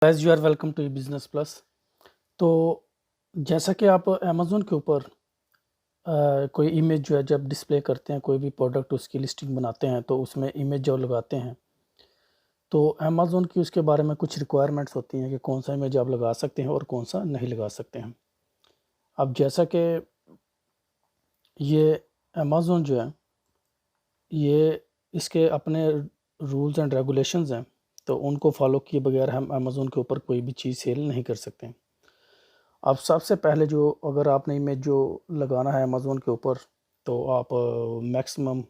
As you are welcome to business plus. तो जैसा कि आप अमेज़ोन के ऊपर कोई इमेज जो है जब डिस्प्ले करते हैं, कोई भी प्रोडक्ट उसकी लिस्टिंग बनाते हैं तो उसमें इमेज जब लगाते हैं तो अमेज़ोन की उसके बारे में कुछ रिक्वायरमेंट्स होती हैं कि कौन सा इमेज आप लगा सकते हैं और कौन सा नहीं लगा सकते हैं। अब जैसा कि ये अमेज़ोन जो है ये इसके अपने रूल्स एंड रेगुलेशंस हैं, तो उनको फॉलो किए बगैर हम अमेज़ोन के ऊपर कोई भी चीज़ सेल नहीं कर सकते हैं। अब सबसे पहले जो अगर आपने इमेज जो लगाना है अमेज़ोन के ऊपर तो आप मैक्सिमम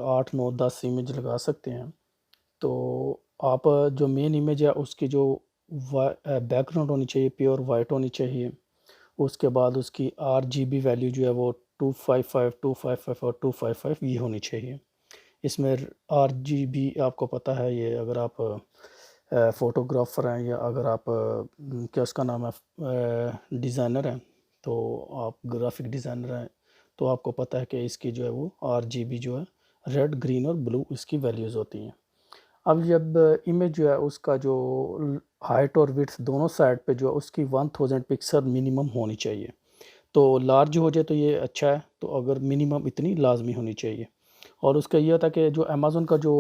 8 9 10 इमेज लगा सकते हैं। तो आप जो मेन इमेज है उसकी जो बैकग्राउंड होनी चाहिए प्योर वाइट होनी चाहिए। उसके बाद उसकी RGB वैल्यू जो है वो 255 255 और 255 ये होनी चाहिए। इसमें RGB आपको पता है, ये अगर आप फ़ोटोग्राफ़र हैं या अगर आप क्या उसका नाम है डिज़ाइनर हैं, तो आप ग्राफ़िक डिज़ाइनर हैं तो आपको पता है कि इसकी जो है वो RGB जो है रेड, ग्रीन और ब्लू इसकी वैल्यूज़ होती हैं। अब जब इमेज जो है उसका जो हाइट और विड्थ दोनों साइड पे जो है उसकी 1000 पिक्सल मिनिमम होनी चाहिए। तो लार्ज हो जाए तो ये अच्छा है, तो अगर मिनिमम इतनी लाज़मी होनी चाहिए। और उसका ये होता है कि जो अमेज़न का जो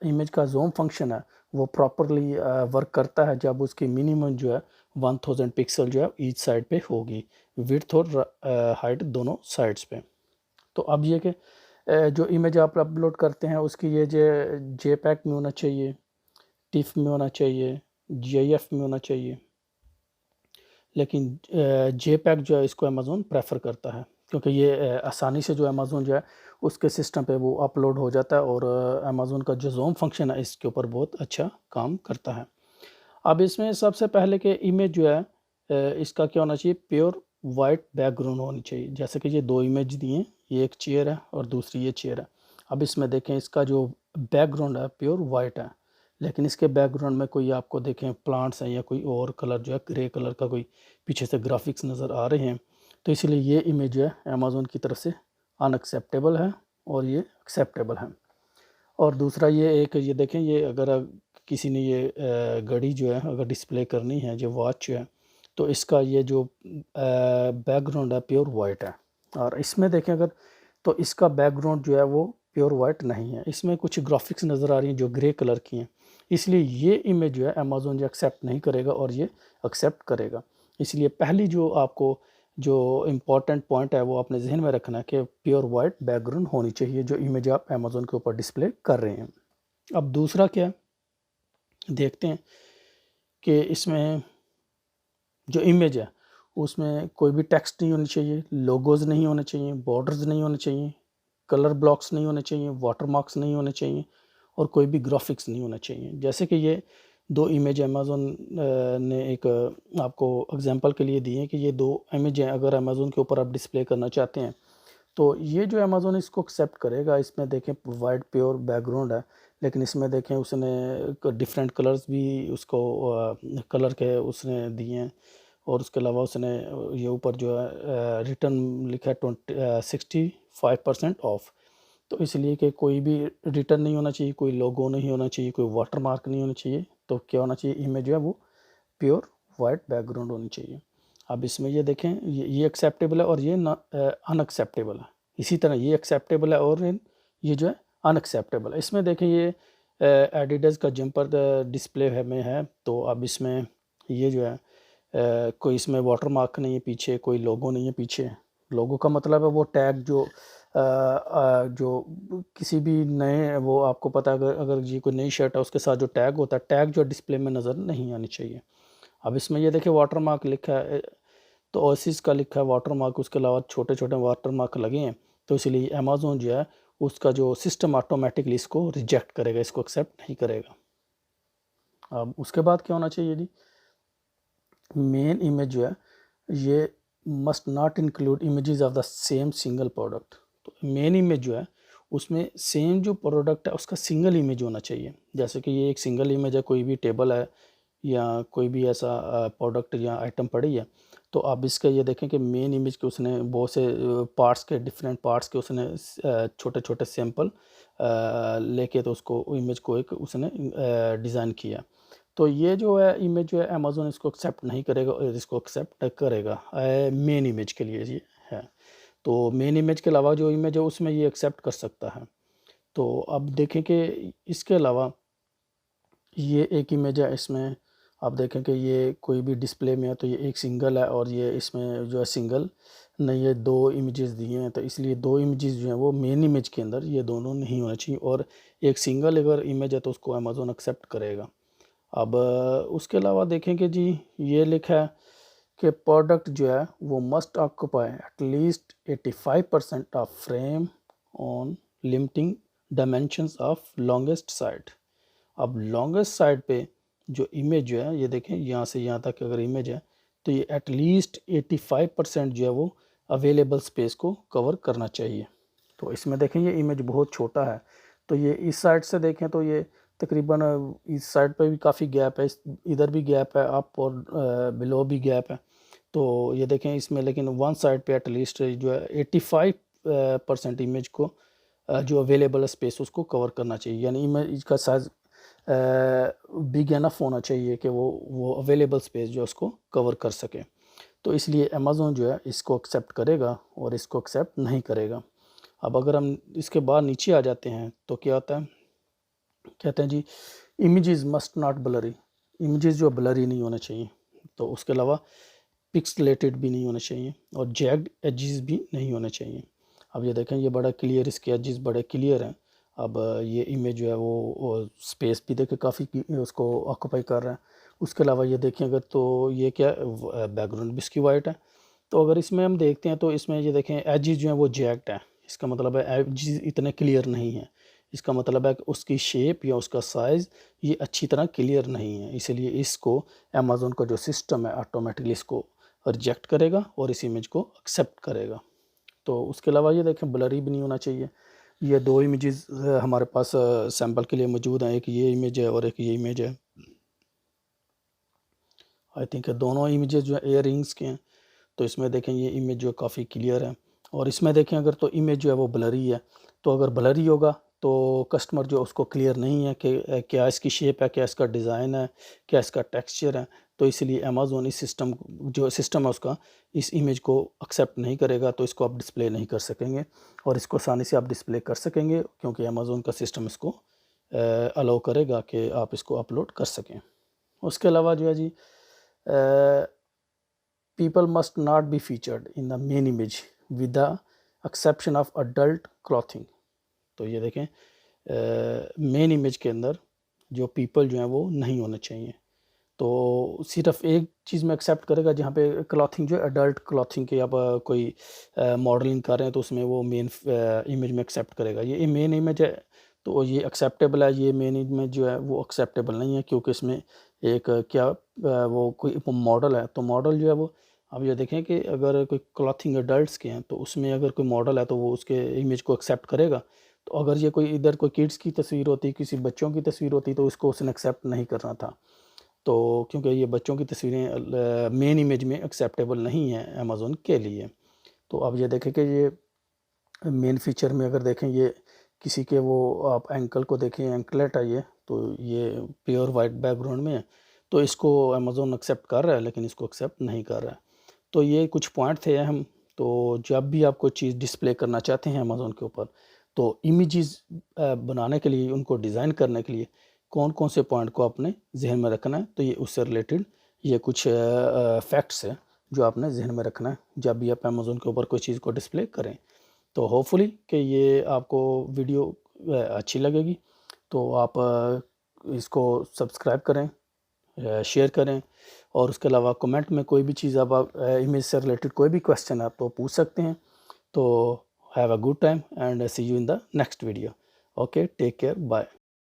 इमेज का ज़ूम फंक्शन है वो प्रॉपरली वर्क करता है जब उसकी मिनिमम जो है 1000 पिक्सल जो है ईच साइड पे होगी, विड्थ और हाइट दोनों साइड्स पे। तो अब ये कि जो इमेज आप अपलोड करते हैं उसकी ये जे जेपैग में होना चाहिए, टिफ में होना चाहिए, GIF में होना चाहिए। लेकिन जेपैग जो है इसको अमेज़न प्रेफर करता है क्योंकि ये आसानी से जो अमेज़न जो है उसके सिस्टम पे वो अपलोड हो जाता है और अमेज़न का जो ज़ूम फंक्शन है इसके ऊपर बहुत अच्छा काम करता है। अब इसमें सबसे पहले कि इमेज जो है इसका क्या होना चाहिए, प्योर वाइट बैकग्राउंड होनी चाहिए। जैसे कि ये दो इमेज दी हैं, ये एक चेयर है और दूसरी ये चेयर है। अब इसमें देखें इसका जो बैकग्राउंड है प्योर वाइट है, लेकिन इसके बैकग्राउंड में कोई आपको देखें प्लांट्स हैं या कोई और कलर जो है ग्रे कलर का कोई पीछे से ग्राफिक्स नज़र आ रहे हैं, तो इसलिए ये इमेज जो है अमेज़न की तरफ से अनएक्सेप्टेबल है और ये एक्सेप्टेबल है। और दूसरा ये एक ये देखें, ये अगर किसी ने ये घड़ी जो है अगर डिस्प्ले करनी है, जो वॉच है, तो इसका ये जो बैकग्राउंड है प्योर वाइट है। और इसमें देखें अगर, तो इसका बैकग्राउंड जो है वो प्योर वाइट नहीं है, इसमें कुछ ग्राफिक्स नज़र आ रही हैं जो ग्रे कलर की हैं। इसलिए ये इमेज जो है अमेज़न जो एक्सेप्ट नहीं करेगा और ये एक्सेप्ट करेगा। इसलिए पहली जो आपको जो इम्पोर्टेंट पॉइंट है वो अपने जहन में रखना है कि प्योर वाइट बैकग्राउंड होनी चाहिए जो इमेज आप अमेज़न के ऊपर डिस्प्ले कर रहे हैं। अब दूसरा क्या है, देखते हैं कि इसमें जो इमेज है उसमें कोई भी टेक्स्ट नहीं होनी चाहिए, लोगोज़ नहीं होने चाहिए, बॉर्डर्स नहीं होने चाहिए, कलर ब्लॉक्स नहीं होने चाहिए, वाटरमार्क्स नहीं होने चाहिए और कोई भी ग्राफिक्स नहीं होना चाहिए। जैसे कि ये दो इमेज अमेज़न ने एक आपको एग्जांपल के लिए दिए हैं कि ये दो इमेज हैं, अगर अमेज़न के ऊपर आप डिस्प्ले करना चाहते हैं तो ये जो अमेज़न इसको एक्सेप्ट करेगा। इसमें देखें वाइट प्योर बैकग्राउंड है, लेकिन इसमें देखें उसने डिफरेंट कलर्स भी उसको कलर के उसने दिए हैं और उसके अलावा उसने ये ऊपर जो है रिटर्न लिखा है 65% ऑफ। तो इसलिए कि कोई भी रिटर्न नहीं होना चाहिए, कोई लोगो नहीं होना चाहिए, कोई वाटरमार्क नहीं होना चाहिए, तो क्या होना चाहिए, इमेज जो है वो प्योर वाइट बैकग्राउंड होनी चाहिए। अब इसमें ये देखें ये एक्सेप्टेबल है और ये अनएक्सेप्टेबल है। इसी तरह ये एक्सेप्टेबल है और ये जो है अनएक्सेप्टेबल है। इसमें देखें ये एडिडास का जंपर डिस्प्ले है में है, तो अब इसमें ये जो है कोई इसमें वाटर मार्क नहीं है पीछे, कोई लोगो नहीं है पीछे। लोगो का मतलब है वो टैग जो जो किसी भी नए, वो आपको पता है अगर अगर ये कोई नई शर्ट है उसके साथ जो टैग होता है, टैग जो डिस्प्ले में नज़र नहीं आनी चाहिए। अब इसमें ये देखिए वाटर मार्क लिखा है, तो ओसिस का लिखा है वाटर मार्क, उसके अलावा छोटे छोटे वाटर मार्क लगे हैं, तो इसलिए अमेज़न जो है उसका जो सिस्टम ऑटोमेटिकली इसको रिजेक्ट करेगा, इसको एक्सेप्ट नहीं करेगा। अब उसके बाद क्या होना चाहिए जी, मेन इमेज जो है ये must not include images of the same single product. तो मेन इमेज जो है उसमें सेम जो प्रोडक्ट है उसका सिंगल इमेज होना चाहिए। जैसे कि ये एक सिंगल इमेज है, कोई भी टेबल है या कोई भी ऐसा प्रोडक्ट या आइटम पड़ी है, तो आप इसका ये देखें कि मेन इमेज के उसने बहुत से पार्ट्स के, डिफरेंट पार्ट्स के उसने छोटे छोटे सैंपल लेके तो उसको इमेज को एक उसने डिज़ाइन किया। तो ये जो है इमेज जो है अमेज़न इसको एक्सेप्ट नहीं करेगा और इसको एक्सेप्ट करेगा मेन इमेज के लिए ये है। तो मेन इमेज के अलावा जो इमेज है उसमें ये एक्सेप्ट कर सकता है। तो अब देखें कि इसके अलावा ये एक इमेज है, इसमें आप देखें कि ये कोई भी डिस्प्ले में है तो ये एक सिंगल है और ये इसमें जो है सिंगल नहीं, ये दो इमेजेस दिए हैं, तो इसलिए दो इमेजेस जो हैं वो मेन इमेज के अंदर ये दोनों नहीं होना चाहिए। और एक सिंगल अगर इमेज है तो उसको अमेज़न एक्सेप्ट करेगा। अब उसके अलावा देखें कि जी ये लिखा है कि प्रोडक्ट जो है वो must occupy at least 85% of frame on limiting dimensions of longest side. अब लॉन्गेस्ट साइड पे जो इमेज जो है ये देखें यहाँ से यहाँ तक अगर इमेज है तो ये एटलीस्ट 85% जो है वो अवेलेबल स्पेस को कवर करना चाहिए। तो इसमें देखें ये इमेज बहुत छोटा है, तो ये इस साइड से देखें तो ये तकरीबन इस साइड पे भी काफ़ी गैप है, इधर भी गैप है, अप और बिलो भी गैप है। तो ये देखें इसमें लेकिन वन साइड पे एटलीस्ट जो है 85% इमेज को जो अवेलेबल स्पेस उसको कवर करना चाहिए, यानी इमेज का साइज़ बिग एनफ होना चाहिए कि वो अवेलेबल स्पेस जो उसको कवर कर सके। तो इसलिए अमेज़न जो है इसको एक्सेप्ट करेगा और इसको एक्सेप्ट नहीं करेगा। अब अगर हम इसके बाद नीचे आ जाते हैं तो क्या होता है, कहते हैं जी images must not blurry, images जो ब्लरी नहीं होना चाहिए। तो उसके अलावा पिक्सलेटेड भी नहीं होना चाहिए और जैग्ड एजेस भी नहीं होने चाहिए। अब ये देखें ये बड़ा क्लियर, इसके एजेस बड़े क्लियर हैं। अब ये इमेज जो है वो स्पेस भी देखें काफ़ी उसको ऑक्यूपाई कर रहा है। उसके अलावा ये देखें अगर तो ये क्या बैकग्राउंड भी इसकी वाइट है। तो अगर इसमें हम देखते हैं तो इसमें ये देखें एजेस जो हैं वो जैक्ट हैं, इसका मतलब है एजेस इतने क्लियर नहीं हैं। इसका मतलब है कि उसकी शेप या उसका साइज़ ये अच्छी तरह क्लियर नहीं है, इसलिए इसको अमेज़न का जो सिस्टम है ऑटोमेटिकली इसको रिजेक्ट करेगा और इस इमेज को एक्सेप्ट करेगा। तो उसके अलावा ये देखें ब्लरी भी नहीं होना चाहिए। ये दो इमेजेस हमारे पास सैंपल के लिए मौजूद हैं, एक ये इमेज है और एक ये इमेज है। आई थिंक दोनों इमेजेस जो है एयर रिंग्स के हैं। तो इसमें देखें ये इमेज जो काफ़ी क्लियर है और इसमें देखें अगर तो इमेज जो है वो ब्लरी है। तो अगर ब्लरी होगा तो कस्टमर जो उसको क्लियर नहीं है कि क्या इसकी शेप है, क्या इसका डिज़ाइन है, क्या इसका टेक्सचर है। तो इसलिए अमेज़न इस सिस्टम जो सिस्टम है उसका इस इमेज को एक्सेप्ट नहीं करेगा, तो इसको आप डिस्प्ले नहीं कर सकेंगे और इसको आसानी से आप डिस्प्ले कर सकेंगे क्योंकि अमेज़न का सिस्टम इसको अलाउ करेगा कि आप इसको अपलोड कर सकें। उसके अलावा जो है जी people must not be featured in the main image with the exception of adult clothing। तो ये देखें मेन इमेज के अंदर जो पीपल जो हैं वो नहीं होने चाहिए। तो सिर्फ एक चीज़ में एक्सेप्ट करेगा जहाँ पे क्लॉथिंग जो है एडल्ट क्लॉथिंग के आप कोई मॉडलिंग कर रहे हैं तो उसमें वो मेन इमेज में एक्सेप्ट करेगा। ये मेन इमेज है तो ये एक्सेप्टेबल है, ये मेन इमेज जो है वो एक्सेप्टेबल नहीं है क्योंकि इसमें एक क्या वो कोई मॉडल है। तो मॉडल जो है वो अब ये देखें कि अगर कोई क्लॉथिंग एडल्ट्स के हैं तो उसमें अगर कोई मॉडल है तो वो उसके इमेज को एक्सेप्ट करेगा। तो अगर ये कोई इधर कोई किड्स की तस्वीर होती, किसी बच्चों की तस्वीर होती तो इसको उसने एक्सेप्ट नहीं करना था। तो क्योंकि ये बच्चों की तस्वीरें मेन इमेज में एक्सेप्टेबल नहीं हैं अमेज़न के लिए। तो अब ये देखें कि ये मेन फीचर में अगर देखें ये किसी के वो आप एंकल को देखें, एंकलेट है ये, तो ये प्योर वाइट बैकग्राउंड में है। तो इसको अमेज़न एक्सेप्ट कर रहा है लेकिन इसको एक्सेप्ट नहीं कर रहा है। तो ये कुछ पॉइंट थे हम। तो जब भी आप कोई चीज़ डिस्प्ले करना चाहते हैं अमेज़न के ऊपर तो इमेजेस बनाने के लिए, उनको डिज़ाइन करने के लिए कौन कौन से पॉइंट को आपने जहन में रखना है। तो ये उससे रिलेटेड ये कुछ फैक्ट्स है जो आपने जहन में रखना है जब भी आप अमेज़न के ऊपर कोई चीज़ को डिस्प्ले करें। तो होपफुली कि ये आपको वीडियो अच्छी लगेगी। तो आप इसको सब्सक्राइब करें, शेयर करें और उसके अलावा कमेंट में कोई भी चीज़ आप इमेज से रिलेटेड कोई भी क्वेश्चन आप तो पूछ सकते हैं। तो have a good time and see you in the next video. Okay, take care, bye.